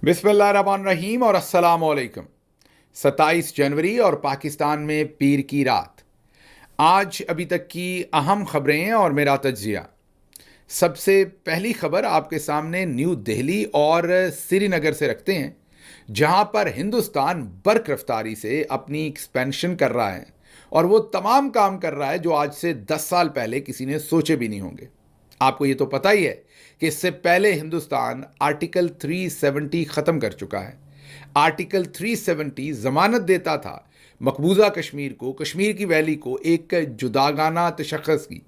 बिस्मिल्लाहिर्रहमानिर्रहीम और अस्सलाम वालेकुम। 27 जनवरी और पाकिस्तान में पीर की रात। आज अभी तक की अहम खबरें और मेरा तज्जिया। सबसे पहली खबर आपके सामने न्यू दिल्ली और श्रीनगर से रखते हैं, जहां पर हिंदुस्तान बर्क रफ्तारी से अपनी एक्सपेंशन कर रहा है और वो तमाम काम कर रहा है जो आज से 10 साल पहले किसी ने सोचे भी नहीं होंगे। आपको ये तो पता ही है कि इससे पहले हिंदुस्तान आर्टिकल 370 ख़त्म कर चुका है। आर्टिकल 370 ज़मानत देता था मकबूजा कश्मीर को, कश्मीर की वैली को एक जुदागाना तशख़्ख़ुस की,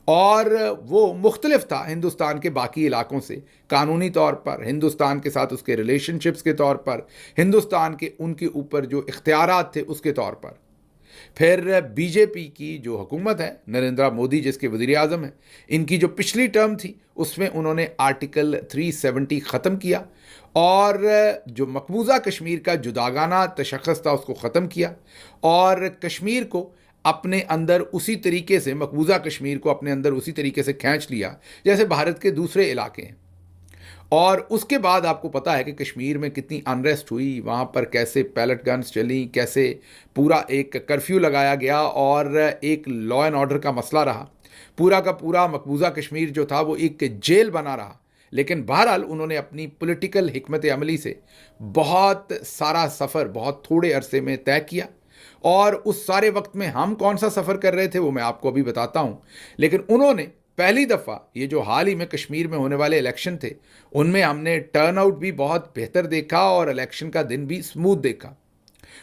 और वो मुख्तलिफ था हिंदुस्तान के बाकी इलाकों से, कानूनी तौर पर, हिंदुस्तान के साथ उसके रिलेशनशिप्स के तौर पर, हिंदुस्तान के उनके ऊपर जो इख्तियारात थे उसके तौर पर। फिर बीजेपी की जो हुकूमत है, नरेंद्र मोदी जिसके वज़ीर आज़म हैं, इनकी जो पिछली टर्म थी उसमें उन्होंने आर्टिकल 370 ख़त्म किया और जो मकबूजा कश्मीर का जुदागाना तशख़्ख़ुस था उसको ख़त्म किया और कश्मीर को अपने अंदर उसी तरीके से, मकबूजा कश्मीर को अपने अंदर उसी तरीके से खींच लिया जैसे भारत के दूसरे इलाके हैं। और उसके बाद आपको पता है कि कश्मीर में कितनी अनरेस्ट हुई, वहाँ पर कैसे पैलेट गन्स चली, कैसे पूरा एक कर्फ्यू लगाया गया और एक लॉ एंड ऑर्डर का मसला रहा। पूरा का पूरा मकबूजा कश्मीर जो था वो एक जेल बना रहा। लेकिन बहरहाल उन्होंने अपनी पॉलिटिकल हिकमत अमली से बहुत सारा सफ़र बहुत थोड़े अरसे में तय किया, और उस सारे वक्त में हम कौन सा सफ़र कर रहे थे वो मैं आपको अभी बताता हूँ। लेकिन उन्होंने पहली दफ़ा ये जो हाल ही में कश्मीर में होने वाले इलेक्शन थे उनमें हमने टर्नआउट भी बहुत बेहतर देखा और इलेक्शन का दिन भी स्मूथ देखा।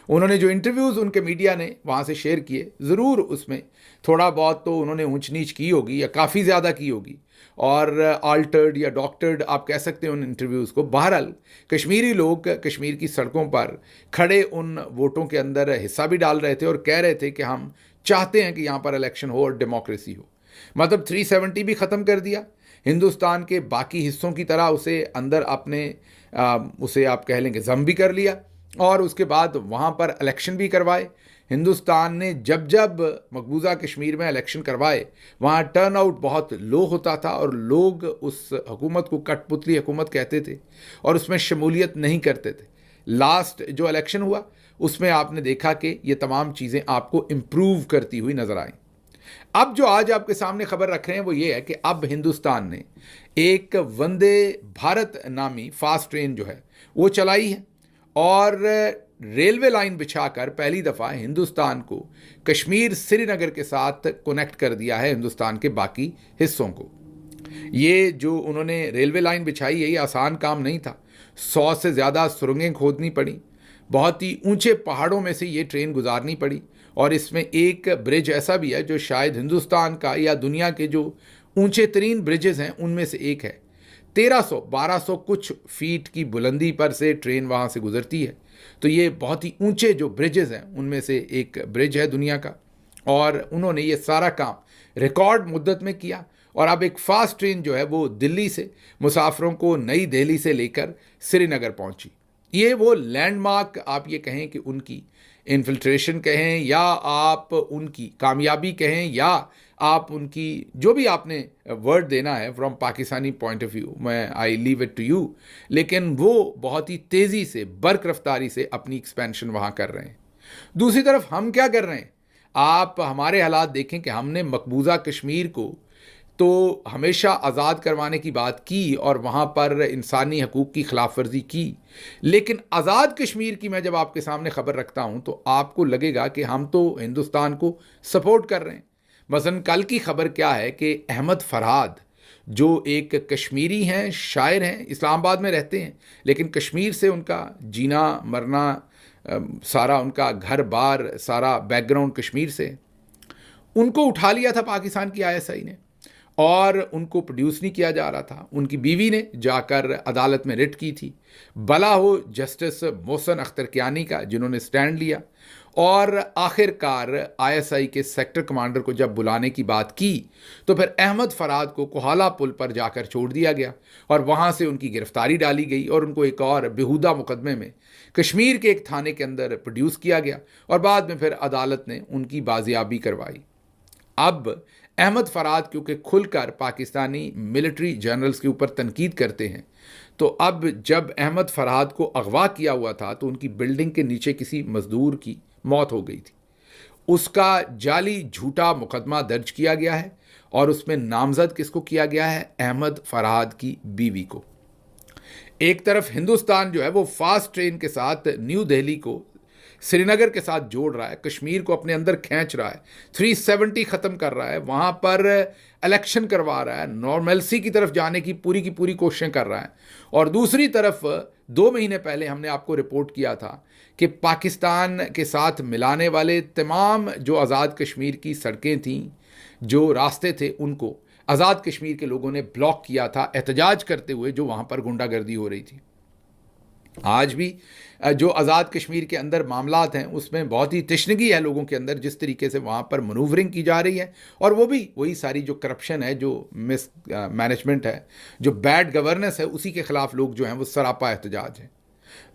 उन्होंने जो इंटरव्यूज़ उनके मीडिया ने वहाँ से शेयर किए, ज़रूर उसमें थोड़ा बहुत तो उन्होंने ऊंच नीच की होगी या काफ़ी ज़्यादा की होगी और आल्टर्ड या डॉक्टर्ड आप कह सकते हैं उन इंटरव्यूज़ को। बहरहाल कश्मीरी लोग कश्मीर की सड़कों पर खड़े उन वोटों के अंदर हिस्सा भी डाल रहे थे और कह रहे थे कि हम चाहते हैं कि यहाँ पर इलेक्शन हो और डेमोक्रेसी हो। मतलब 370 भी ख़त्म कर दिया, हिंदुस्तान के बाकी हिस्सों की तरह उसे अंदर अपने उसे आप कह लेंगे ज़म भी कर लिया और उसके बाद वहाँ पर इलेक्शन भी करवाए। हिंदुस्तान ने जब जब मकबूजा कश्मीर में इलेक्शन करवाए वहाँ टर्नआउट बहुत लो होता था और लोग उस हुकूमत को कठपुतली हुकूमत कहते थे और उसमें शमूलियत नहीं करते थे। लास्ट जो इलेक्शन हुआ उसमें आपने देखा कि ये तमाम चीज़ें आपको इम्प्रूव करती हुई नज़र आईं। अब जो आज आपके सामने खबर रख रहे हैं वो ये है कि अब हिंदुस्तान ने एक वंदे भारत नामी फास्ट ट्रेन जो है वो चलाई है और रेलवे लाइन बिछाकर पहली दफ़ा हिंदुस्तान को कश्मीर श्रीनगर के साथ कनेक्ट कर दिया है हिंदुस्तान के बाकी हिस्सों को। ये जो उन्होंने रेलवे लाइन बिछाई है ये आसान काम नहीं था। 100 से ज़्यादा सुरंगें खोदनी पड़ी, बहुत ही ऊंचे पहाड़ों में से ये ट्रेन गुजारनी पड़ी और इसमें एक ब्रिज ऐसा भी है जो शायद हिंदुस्तान का या दुनिया के जो ऊंचे तरीन ब्रिजेज़ हैं उनमें से एक है। 1300-1200 कुछ फीट की बुलंदी पर से ट्रेन वहाँ से गुजरती है, तो ये बहुत ही ऊंचे जो ब्रिजेज़ हैं उनमें से एक ब्रिज है दुनिया का। और उन्होंने ये सारा काम रिकॉर्ड मुद्दत में किया और अब एक फ़ास्ट ट्रेन जो है वो दिल्ली से मुसाफिरों को नई दिल्ली से लेकर श्रीनगर पहुंची। ये वो लैंडमार्क आप ये कहें कि उनकी इन्फिल्ट्रेशन कहें या आप उनकी कामयाबी कहें या आप उनकी जो भी आपने वर्ड देना है from Pakistani point of view, मैं I leave it to you, लेकिन वो बहुत ही तेज़ी से बर्क रफ्तारी से अपनी एक्सपेंशन वहाँ कर रहे हैं। दूसरी तरफ हम क्या कर रहे हैं, आप हमारे हालात देखें कि हमने मकबूजा कश्मीर को तो हमेशा आज़ाद करवाने की बात की और वहाँ पर इंसानी हकूक़ की खिलाफ वर्जी की, लेकिन आज़ाद कश्मीर की मैं जब आपके सामने ख़बर रखता हूँ तो आपको लगेगा कि हम तो हिंदुस्तान को सपोर्ट कर रहे हैं। मसलन कल की खबर क्या है कि अहमद फरहाद जो एक कश्मीरी हैं, शायर हैं, इस्लामाबाद में रहते हैं, लेकिन कश्मीर से उनका जीना मरना, सारा उनका घर बार, सारा बैकग्राउंड कश्मीर से, उनको उठा लिया था पाकिस्तान की ISI ने और उनको प्रोड्यूस नहीं किया जा रहा था। उनकी बीवी ने जाकर अदालत में रिट की थी। भला हो जस्टिस मोहसिन अख्तर कियानी का, जिन्होंने स्टैंड लिया और आखिरकार ISI के सेक्टर कमांडर को जब बुलाने की बात की तो फिर अहमद फराद को कोहाला पुल पर जाकर छोड़ दिया गया और वहाँ से उनकी गिरफ्तारी डाली गई और उनको एक और बेहुदा मुकदमे में कश्मीर के एक थाने के अंदर प्रोड्यूस किया गया और बाद में फिर अदालत ने उनकी बाजियाबी करवाई। अब अहमद फराद क्योंकि खुलकर पाकिस्तानी मिलिट्री जनरल्स के ऊपर तनकीद करते हैं तो अब जब अहमद फरहाद को अगवा किया हुआ था तो उनकी बिल्डिंग के नीचे किसी मजदूर की मौत हो गई थी। उसका जाली झूठा मुकदमा दर्ज किया गया है और उसमें नामजद किसको किया गया है? अहमद फरहाद की बीवी को। एक तरफ हिंदुस्तान जो है वो फास्ट ट्रेन के साथ न्यू दिल्ली को श्रीनगर के साथ जोड़ रहा है, कश्मीर को अपने अंदर खींच रहा है, 370 ख़त्म कर रहा है, वहाँ पर इलेक्शन करवा रहा है, नॉर्मलसी की तरफ जाने की पूरी कोशिशें कर रहा है। और दूसरी तरफ 2 महीने पहले हमने आपको रिपोर्ट किया था कि पाकिस्तान के साथ मिलाने वाले तमाम जो आज़ाद कश्मीर की सड़कें थीं, जो रास्ते थे, उनको आज़ाद कश्मीर के लोगों ने ब्लॉक किया था एहतजाज करते हुए, जो वहाँ पर गुंडागर्दी हो रही थी। आज भी जो आज़ाद कश्मीर के अंदर मामलात हैं उसमें बहुत ही तशनगी है लोगों के अंदर, जिस तरीके से वहाँ पर मनूवरिंग की जा रही है, और वो भी वही सारी जो करप्शन है, जो मिस मैनेजमेंट है, जो बैड गवर्नेंस है, उसी के ख़िलाफ़ लोग जो हैं वो सरापा एहतजाज हैं।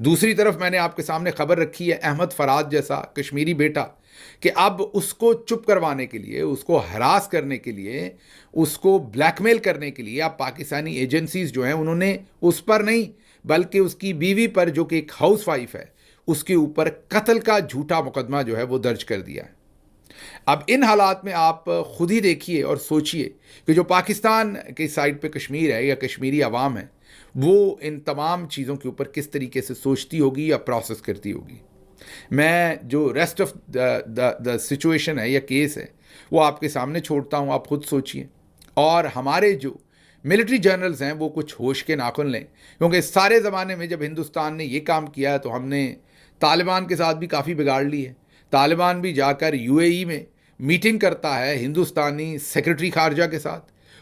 दूसरी तरफ मैंने आपके सामने खबर रखी है अहमद फराद जैसा कश्मीरी बेटा, कि अब उसको चुप करवाने के लिए, उसको हरास करने के लिए, उसको ब्लैकमेल करने के लिए अब पाकिस्तानी एजेंसीज जो हैं उन्होंने उस पर नहीं बल्कि उसकी बीवी पर, जो कि एक हाउसवाइफ है, उसके ऊपर कत्ल का झूठा मुकदमा जो है वो दर्ज कर दिया है। अब इन हालात में आप खुद ही देखिए और सोचिए कि जो पाकिस्तान की साइड पे कश्मीर है या कश्मीरी अवाम है, वो इन तमाम चीज़ों के ऊपर किस तरीके से सोचती होगी या प्रोसेस करती होगी। मैं जो रेस्ट ऑफ द सिचुएशन है या केस है वो आपके सामने छोड़ता हूँ, आप खुद सोचिए। और हमारे जो मिलिट्री जनरल्स हैं वो कुछ होश के नाखुन लें, क्योंकि सारे ज़माने में जब हिंदुस्तान ने ये काम किया है तो हमने तालिबान के साथ भी काफ़ी बिगाड़ ली है। तालिबान भी जाकर यूएई में मीटिंग करता है हिंदुस्तानी सेक्रेटरी खारजा के साथ,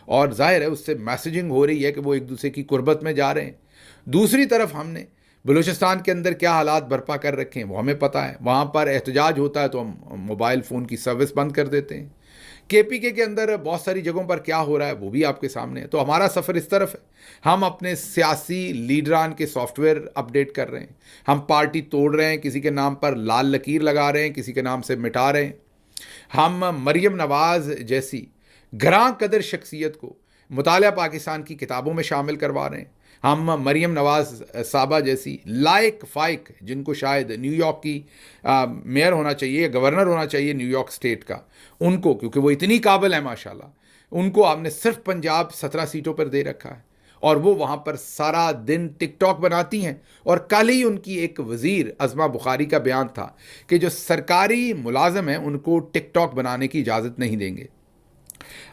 और जाहिर है उससे मैसेजिंग हो रही है कि वो एक दूसरे की कुर्बत में जा रहे हैं। दूसरी तरफ हमने बलूचिस्तान के अंदर क्या हालात बर्पा कर रखे हैं वो हमें पता है। वहाँ पर एहतजाज होता है तो हम मोबाइल फ़ोन की सर्विस बंद कर देते हैं। केपीके के अंदर बहुत सारी जगहों पर क्या हो रहा है वो भी आपके सामने है। तो हमारा सफ़र इस तरफ है, हम अपने सियासी लीडरान के सॉफ्टवेयर अपडेट कर रहे हैं, हम पार्टी तोड़ रहे हैं, किसी के नाम पर लाल लकीर लगा रहे हैं, किसी के नाम से मिटा रहे हैं। हम मरियम नवाज़ जैसी ग्रां कदर शख्सियत को मुतालिया पाकिस्तान की किताबों में शामिल करवा रहे हैं। हम मरियम नवाज़ साहबा जैसी लायक फ़ाइक, जिनको शायद न्यूयॉर्क की मेयर होना चाहिए, गवर्नर होना चाहिए न्यूयॉर्क स्टेट का, उनको, क्योंकि वो इतनी काबिल है माशाल्लाह, उनको आपने सिर्फ पंजाब 17 सीटों पर दे रखा है और वो वहाँ पर सारा दिन टिकटॉक बनाती हैं। और कल ही उनकी एक वज़ीर अज़मा बुखारी का बयान था कि जो सरकारी मुलाजिम हैं उनको टिकटॉक बनाने की इजाज़त नहीं देंगे।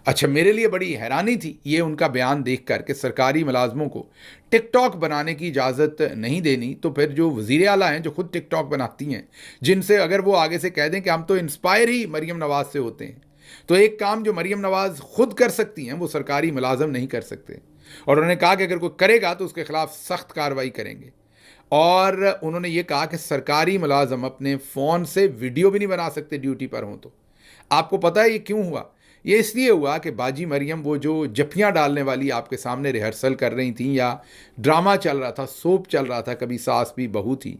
अच्छा, मेरे लिए बड़ी हैरानी थी ये उनका बयान देख कर कि सरकारी मुलाजमों को टिकटॉक बनाने की इजाज़त नहीं देनी, तो फिर जो वज़ीर आला हैं जो खुद टिकटॉक बनाती हैं, जिनसे अगर वो आगे से कह दें कि हम तो इंस्पायर ही मरियम नवाज़ से होते हैं, तो एक काम जो मरियम नवाज़ खुद कर सकती हैं वो सरकारी मुलाजम नहीं कर सकते। और उन्होंने कहा कि अगर कोई करेगा तो उसके खिलाफ सख्त कार्रवाई करेंगे। और उन्होंने ये कहा कि सरकारी मुलाजम अपने फ़ोन से वीडियो भी नहीं बना सकते ड्यूटी पर हों। तो आपको पता है ये क्यों हुआ? ये इसलिए हुआ कि बाजी मरियम वो जो जप्पियाँ डालने वाली आपके सामने रिहर्सल कर रही थी, या ड्रामा चल रहा था, सोप चल रहा था, कभी सास भी बहू थी,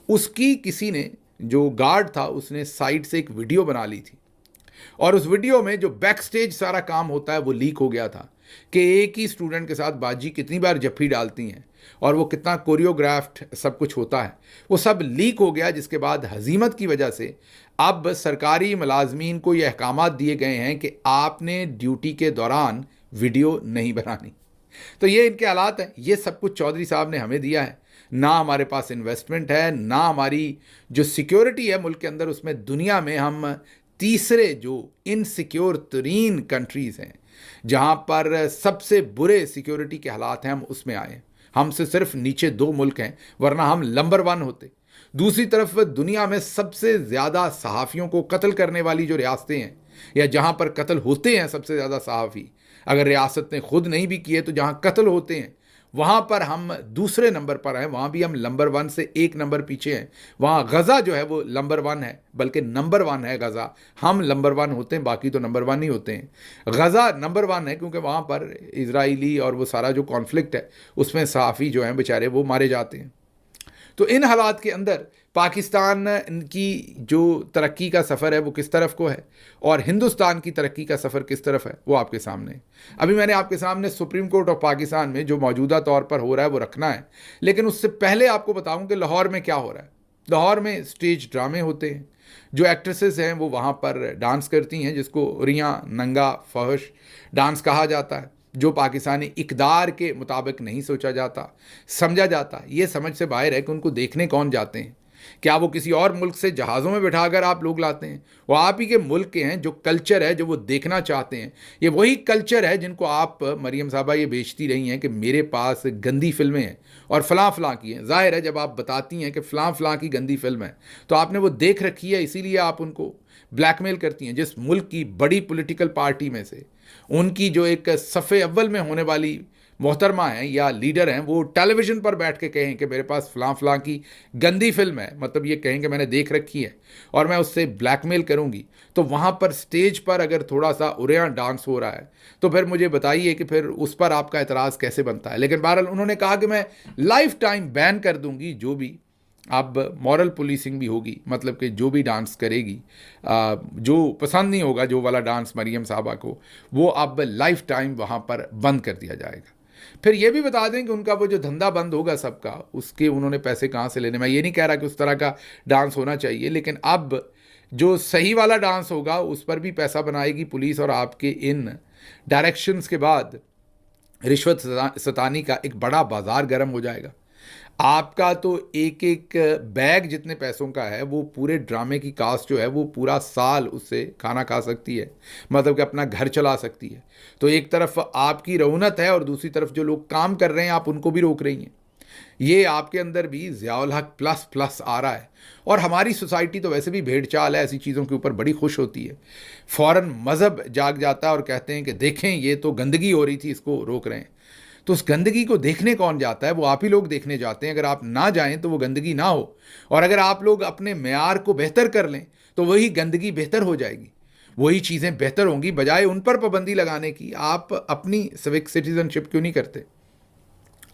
उसकी किसी ने, जो गार्ड था, उसने साइड से एक वीडियो बना ली थी। और उस वीडियो में जो बैक स्टेज सारा काम होता है वो लीक हो गया था कि एक ही स्टूडेंट के साथ बाजी कितनी बार जफ्फी डालती हैं और वो कितना कोरियोग्राफ्ड सब कुछ होता है, वो सब लीक हो गया। जिसके बाद हजीमत की वजह से अब सरकारी मुलाजमीन को ये अहकामात दिए गए हैं कि आपने ड्यूटी के दौरान वीडियो नहीं बनानी। तो ये इनके हालात हैं। ये सब कुछ चौधरी साहब ने हमें दिया है। ना हमारे पास इन्वेस्टमेंट है, ना हमारी जो सिक्योरिटी है मुल्क के अंदर, उसमें दुनिया में हम तीसरे जो इनसिक्योर तरीन कंट्रीज़ हैं, जहाँ पर सबसे बुरे सिक्योरिटी के हालात हैं, हम उसमें आए। हमसे सिर्फ नीचे 2 मुल्क हैं, वरना हम नंबर 1 होते। दूसरी तरफ दुनिया में सबसे ज़्यादा सहाफ़ियों को कत्ल करने वाली जो रियासतें हैं, या जहाँ पर कत्ल होते हैं सबसे ज़्यादा सहाफ़ी, अगर रियासत ने खुद नहीं भी किए तो जहाँ कत्ल होते हैं वहाँ पर हम दूसरे नंबर पर हैं। वहाँ भी हम नंबर 1 से 1 नंबर पीछे हैं। वहाँ गज़ा जो है वो नंबर 1 है, बल्कि नंबर 1 है गज़ा। हम नंबर 1 होते हैं, बाकी तो नंबर 1 ही होते हैं। गज़ा नंबर 1 है क्योंकि वहाँ पर इजराइली और वो सारा जो कॉन्फ्लिक्ट है उसमें सहाफ़ी जो हैं बेचारे वो मारे जाते हैं। तो इन हालात के अंदर पाकिस्तान की जो तरक्की का सफ़र है वो किस तरफ को है और हिंदुस्तान की तरक्की का सफ़र किस तरफ है वो आपके सामने है। अभी मैंने आपके सामने सुप्रीम कोर्ट ऑफ पाकिस्तान में जो मौजूदा तौर पर हो रहा है वो रखना है, लेकिन उससे पहले आपको बताऊं कि लाहौर में क्या हो रहा है। लाहौर में स्टेज ड्रामे होते हैं, जो एक्ट्रेसेस हैं वो वहाँ पर डांस करती हैं, जिसको रियां नंगा फहश डांस कहा जाता है, जो पाकिस्तानी इक़दार के मुताबिक नहीं सोचा जाता, समझा जाता। ये समझ से बाहर है कि उनको देखने कौन जाते हैं। क्या वो किसी और मुल्क से जहाज़ों में बिठाकर आप लोग लाते हैं? वो आप ही के मुल्क के हैं। जो कल्चर है जो वो देखना चाहते हैं, ये वही कल्चर है जिनको आप मरियम साहबा ये बेचती रही हैं कि मेरे पास गंदी फिल्में हैं और फ़लाँ फ़लाँ की हैं। ज़ाहिर है जब आप बताती हैं कि फ़लाँ फ़लाँ की गंदी फिल्म है तो आपने वो देख रखी है, इसीलिए आप उनको ब्लैकमेल करती हैं। जिस मुल्क की बड़ी पॉलिटिकल पार्टी में से उनकी जो एक सफ़े अव्वल में होने वाली मोहतरमा हैं या लीडर हैं, वो टेलीविज़न पर बैठ के कहें कि मेरे पास फ़लाँ फ़लाँ की गंदी फिल्म है, मतलब ये कहें कि मैंने देख रखी है और मैं उससे ब्लैकमेल करूंगी, तो वहाँ पर स्टेज पर अगर थोड़ा सा उरेया डांस हो रहा है तो फिर मुझे बताइए कि फिर उस पर आपका एतराज़ कैसे बनता है। लेकिन बहरहाल उन्होंने कहा कि मैं लाइफ टाइम बैन कर दूंगी, जो भी अब मॉरल पुलिसिंग भी होगी, मतलब कि जो भी डांस करेगी, जो पसंद नहीं होगा जो वाला डांस मरियम साहबा को, वो अब लाइफ टाइम वहाँ पर बंद कर दिया जाएगा। फिर ये भी बता दें कि उनका वो जो धंधा बंद होगा सबका, उसके उन्होंने पैसे कहाँ से लेने। मैं ये नहीं कह रहा कि उस तरह का डांस होना चाहिए, लेकिन अब जो सही वाला डांस होगा उस पर भी पैसा बनाएगी पुलिस, और आपके इन डायरेक्शंस के बाद रिश्वत सतानी का एक बड़ा बाजार गर्म हो जाएगा। आपका तो एक एक बैग जितने पैसों का है वो पूरे ड्रामे की कास्ट जो है वो पूरा साल उससे खाना खा सकती है, मतलब कि अपना घर चला सकती है। तो एक तरफ आपकी रौनक है और दूसरी तरफ जो लोग काम कर रहे हैं आप उनको भी रोक रही हैं। ये आपके अंदर भी ज़ियाउल हक प्लस प्लस आ रहा है। और हमारी सोसाइटी तो वैसे भी भेड़ चाल है, ऐसी चीज़ों के ऊपर बड़ी खुश होती है। फ़ौरन मज़हब जाग जाता है और कहते हैं कि देखें ये तो गंदगी हो रही थी, इसको रोक रहे हैं। तो उस गंदगी को देखने कौन जाता है? वो आप ही लोग देखने जाते हैं। अगर आप ना जाएं तो वो गंदगी ना हो, और अगर आप लोग अपने मेयार को बेहतर कर लें तो वही गंदगी बेहतर हो जाएगी, वही चीज़ें बेहतर होंगी। बजाय उन पर पाबंदी लगाने की आप अपनी सिविक सिटीजनशिप क्यों नहीं करते?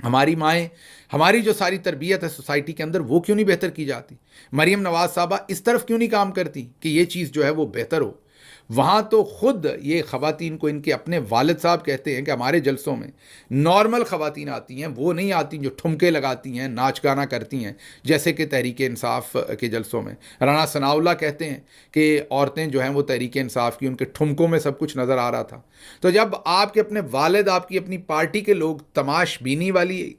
हमारी माएँ, हमारी जो सारी तरबियत है सोसाइटी के अंदर, वो क्यों नहीं बेहतर की जाती? मरियम नवाज़ साहबा इस तरफ क्यों नहीं काम करती कि ये चीज़ जो है वो बेहतर हो? वहाँ तो ख़ुद ये ख़वातीन को इनके अपने वालिद साहब कहते हैं कि हमारे जलसों में नॉर्मल ख़वातीन आती हैं, वो नहीं आती जो ठुमके लगाती हैं, नाच गाना करती हैं, जैसे कि तहरीक इंसाफ के जलसों में। राना सनाउल्लाह कहते हैं कि औरतें जो हैं वो तहरीक इंसाफ की, उनके ठुमकों में सब कुछ नज़र आ रहा था। तो जब आपके अपने वालिद, आपकी अपनी पार्टी के लोग तमाशबीनी वाली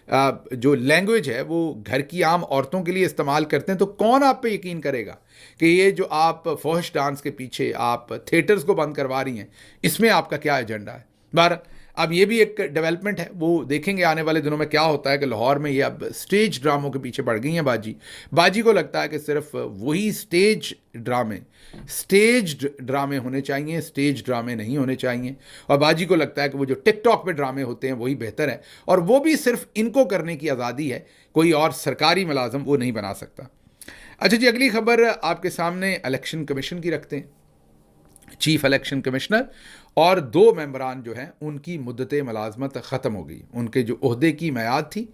जो लैंग्वेज है वो घर की आम औरतों के लिए इस्तेमाल करते हैं, तो कौन आप पे यकीन करेगा कि ये जो आप फौहश डांस के पीछे आप थिएटर्स को बंद करवा रही हैं, इसमें आपका क्या एजेंडा है? बार अब ये भी एक डेवलपमेंट है, वो देखेंगे आने वाले दिनों में क्या होता है कि लाहौर में ये अब स्टेज ड्रामों के पीछे पड़ गई हैं बाजी को लगता है कि सिर्फ वही स्टेज ड्रामे होने चाहिए, स्टेज ड्रामे नहीं होने चाहिए। और बाजी को लगता है कि वो जो टिकटॉक पे ड्रामे होते हैं वही बेहतर है, और वो भी सिर्फ इनको करने की आज़ादी है, कोई और सरकारी मुलाजम वो नहीं बना सकता। अच्छा जी, अगली खबर आपके सामने इलेक्शन कमीशन की रखते हैं। चीफ इलेक्शन कमिश्नर और 2 मेंबरान जो हैं उनकी मुद्दत मुलाजमत ख़त्म हो गई। उनके जो ओहदे की मियाद थी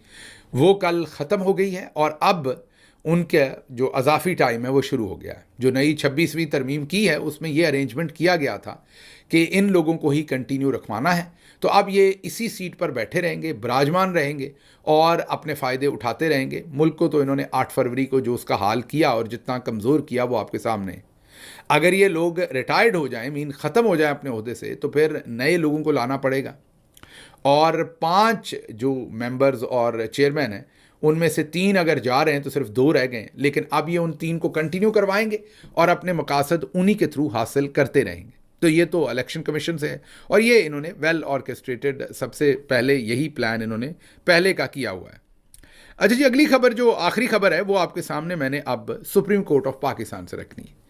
वो कल ख़त्म हो गई है, और अब उनके जो अजाफ़ी टाइम है वो शुरू हो गया है। जो नई 26वीं तरमीम की है उसमें ये अरेंजमेंट किया गया था कि इन लोगों को ही कंटिन्यू रखवाना है, तो अब ये इसी सीट पर बैठे रहेंगे, विराजमान रहेंगे और अपने फ़ायदे उठाते रहेंगे। मुल्क को तो इन्होंने 8 फरवरी को जो उसका हाल किया और जितना कमज़ोर किया वो आपके सामने है। अगर ये लोग रिटायर्ड हो जाएं, मीन ख़त्म हो जाएं अपने ओहदे से, तो फिर नए लोगों को लाना पड़ेगा। और 5 जो मेंबर्स और चेयरमैन हैं उनमें से 3 अगर जा रहे हैं तो सिर्फ 2 रह गए हैं, लेकिन अब ये उन 3 को कंटिन्यू करवाएंगे और अपने मकासद उन्हीं के थ्रू हासिल करते रहेंगे। तो ये तो इलेक्शन कमीशन से है, और ये इन्होंने वेल ऑर्केस्ट्रेटेड, सबसे पहले यही प्लान इन्होंने पहले का किया हुआ है। अच्छा जी, अगली खबर जो आखिरी खबर है वो आपके सामने मैंने अब सुप्रीम कोर्ट ऑफ पाकिस्तान से रखनी है।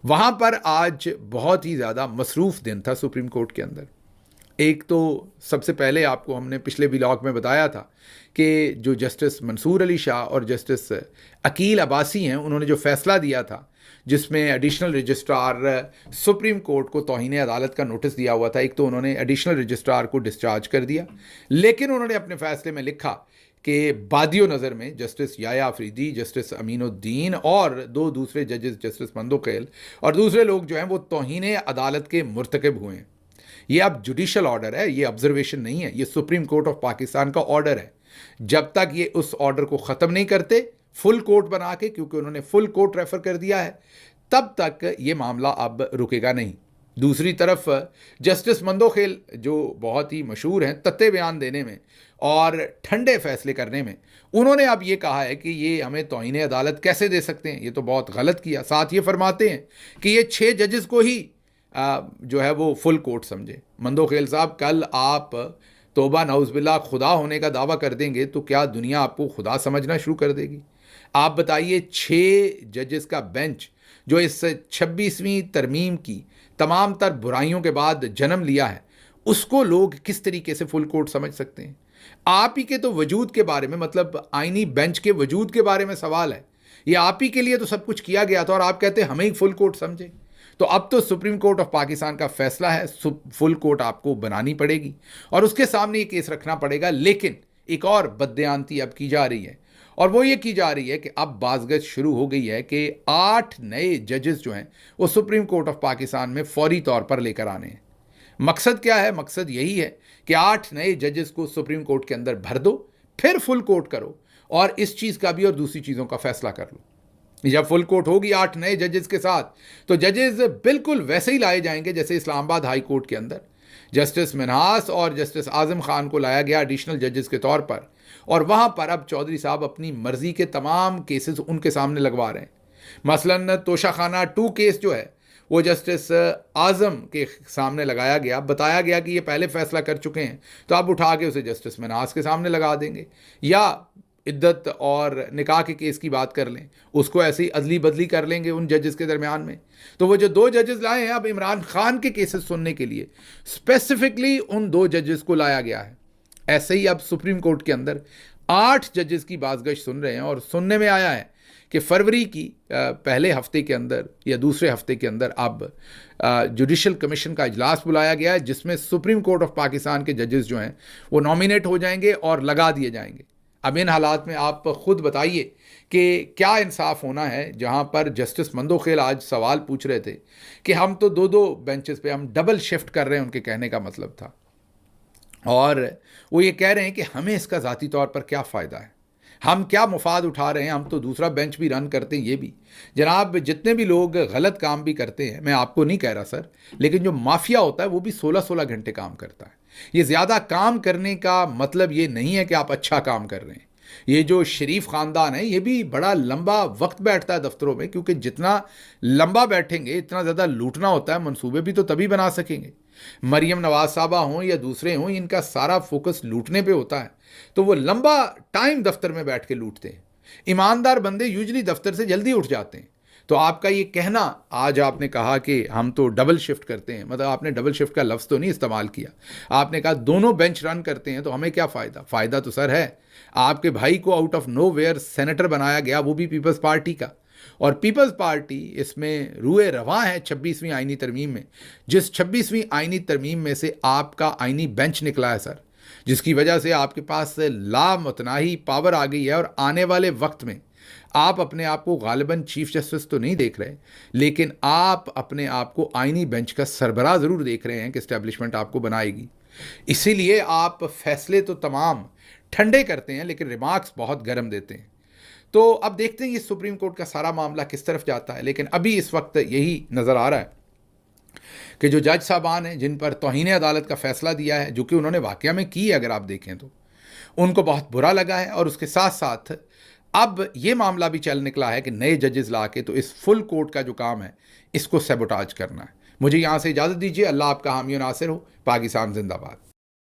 वहाँ पर आज बहुत ही ज़्यादा मसरूफ़ दिन था सुप्रीम कोर्ट के अंदर। एक तो सबसे पहले आपको हमने पिछले व्लॉग में बताया था कि जो जस्टिस मंसूर अली शाह और जस्टिस अकील अब्बासी हैं, उन्होंने जो फ़ैसला दिया था जिसमें एडिशनल रजिस्ट्रार सुप्रीम कोर्ट को तौहीन अदालत का नोटिस दिया हुआ था। एक तो उन्होंने एडिशनल रजिस्ट्रार को डिस्चार्ज कर दिया, लेकिन उन्होंने अपने फ़ैसले में लिखा के बादियो नज़र में जस्टिस याया अफरीदी, जस्टिस अमीनुद्दीन और दो दूसरे जजेस जस्टिस मंदोखेल और दूसरे लोग जो हैं वो तौहीन अदालत के मुर्तकब हुए हैं। ये अब जुडिशल ऑर्डर है, ये ऑब्जर्वेशन नहीं है, ये सुप्रीम कोर्ट ऑफ पाकिस्तान का ऑर्डर है। जब तक ये उस ऑर्डर को ख़त्म नहीं करते फुल कोर्ट बना के, क्योंकि उन्होंने फुल कोर्ट रेफर कर दिया है, तब तक ये मामला अब रुकेगा नहीं। दूसरी तरफ जस्टिस मंदोखेल जो बहुत ही मशहूर हैं तत्ते बयान देने में और ठंडे फैसले करने में, उन्होंने अब ये कहा है कि ये हमें तौहीन अदालत कैसे दे सकते हैं, ये तो बहुत गलत किया। साथ ये फरमाते हैं कि ये 6 जजेस को ही जो है वो फुल कोर्ट समझे। मंदोखेल साहब, कल आप तौबा नौज़बिल्लाह खुदा होने का दावा कर देंगे तो क्या दुनिया आपको खुदा समझना शुरू कर देगी? आप बताइए, 6 जजेस का बेंच जो इस 26वीं तरमीम की तमाम तर बुराइयों के बाद जन्म लिया है, उसको लोग किस तरीके से फुल कोर्ट समझ सकते हैं? आप ही के तो वजूद के बारे में, मतलब आईनी बेंच के वजूद के बारे में सवाल है। ये आप ही के लिए तो सब कुछ किया गया था और आप कहते हैं हमें ही फुल कोर्ट समझे। तो अब तो सुप्रीम कोर्ट ऑफ पाकिस्तान का फैसला है, फुल कोर्ट आपको बनानी पड़ेगी और उसके सामने ये केस रखना पड़ेगा। लेकिन एक और बददियानती अब की जा रही है और वो ये की जा रही है कि अब बाज़गश्त शुरू हो गई है कि 8 नए जजेस जो हैं वो सुप्रीम कोर्ट ऑफ पाकिस्तान में फौरी तौर पर लेकर आने हैं। मकसद क्या है? मकसद यही है कि 8 नए जजेस को सुप्रीम कोर्ट के अंदर भर दो, फिर फुल कोर्ट करो और इस चीज़ का भी और दूसरी चीज़ों का फैसला कर लो। जब फुल कोर्ट होगी 8 नए जजेस के साथ, तो जजेस बिल्कुल वैसे ही लाए जाएंगे जैसे इस्लामाबाद हाई कोर्ट के अंदर जस्टिस मिन्हास और जस्टिस आज़म खान को लाया गया एडिशनल जजेस के तौर पर, और वहाँ पर अब चौधरी साहब अपनी मर्जी के तमाम केसेस उनके सामने लगवा रहे हैं। मसलन तोशाखाना 2 केस जो है वो जस्टिस आज़म के सामने लगाया गया, बताया गया कि ये पहले फैसला कर चुके हैं, तो अब उठा के उसे जस्टिस मिन्हास के सामने लगा देंगे। या इद्दत और निकाह के केस की बात कर लें, उसको ऐसे ही अदली बदली कर लेंगे उन जजेस के दरमियान में। तो वो जो 2 जजेस लाए हैं अब इमरान खान के केसेस सुनने के लिए, स्पेसिफिकली उन 2 जजेस को लाया गया है। ऐसे ही अब सुप्रीम कोर्ट के अंदर 8 जजेस की बाज़गश्त सुन रहे हैं और सुनने में आया है कि फरवरी की पहले हफ्ते के अंदर या दूसरे हफ्ते के अंदर अब जुडिशल कमीशन का इजलास बुलाया गया है, जिसमें सुप्रीम कोर्ट ऑफ पाकिस्तान के जजेस जो हैं वो नॉमिनेट हो जाएंगे और लगा दिए जाएंगे। अब इन हालात में आप खुद बताइए कि क्या इंसाफ होना है, जहां पर जस्टिस मंदोखेल आज सवाल पूछ रहे थे कि हम तो 2-2 बेंचेस पे हम डबल शिफ्ट कर रहे हैं, उनके कहने का मतलब था, और वो ये कह रहे हैं कि हमें इसका ज़ाती तौर पर क्या फ़ायदा है, हम क्या मुफाद उठा रहे हैं, हम तो दूसरा बेंच भी रन करते हैं। ये भी जनाब, जितने भी लोग गलत काम भी करते हैं, मैं आपको नहीं कह रहा सर, लेकिन जो माफिया होता है वो भी 16-16 घंटे काम करता है। ये ज़्यादा काम करने का मतलब ये नहीं है कि आप अच्छा काम कर रहे हैं। ये जो शरीफ ख़ानदान है ये भी बड़ा लंबा वक्त बैठता है दफ्तरों में, क्योंकि जितना लंबा बैठेंगे इतना ज़्यादा लूटना होता है। मंसूबे भी तो तभी बना सकेंगे। मरियम नवाज साहबा हों या दूसरे हों, इनका सारा फोकस लूटने पे होता है, तो वो लंबा टाइम दफ्तर में बैठ के लूटते हैं। ईमानदार बंदे यूजली दफ्तर से जल्दी उठ जाते हैं। तो आपका ये कहना, आज आपने कहा कि हम तो डबल शिफ्ट करते हैं, मतलब आपने डबल शिफ्ट का लफ्ज़ तो नहीं इस्तेमाल किया, आपने कहा दोनों बेंच रन करते हैं, तो हमें क्या फ़ायदा? फ़ायदा तो सर है, आपके भाई को out of nowhere senator बनाया गया, वो भी पीपल्स पार्टी का, और पीपल्स पार्टी इसमें रूए रवां है 26वीं आईनी तरमीम में। जिस 26वीं आईनी तरमीम में से आपका आईनी बेंच निकला है सर, जिसकी वजह से आपके पास लामतनाही पावर आ गई है, और आने वाले वक्त में आप अपने आप को गालिबन चीफ जस्टिस तो नहीं देख रहे, लेकिन आप अपने आप को आईनी बेंच का सरबराह ज़रूर देख रहे हैं कि इस्टेब्लिशमेंट आपको बनाएगी। इसीलिए आप फैसले तो तमाम ठंडे करते हैं, लेकिन रिमार्क्स बहुत गर्म देते हैं। तो अब देखते हैं ये सुप्रीम कोर्ट का सारा मामला किस तरफ जाता है। लेकिन अभी इस वक्त यही नज़र आ रहा है कि जो जज साहबान हैं जिन पर तौहीन अदालत का फ़ैसला दिया है, जो कि उन्होंने वाक़या में की है, अगर आप देखें तो उनको बहुत बुरा लगा है। और उसके साथ साथ अब ये मामला भी चल निकला है कि नए जजेस ला के तो इस फुल कोर्ट का जो काम है इसको सैबोटाज करना है। मुझे यहाँ से इजाज़त दीजिए। अल्लाह आपका हामी और नासिर हो। पाकिस्तान जिंदाबाद।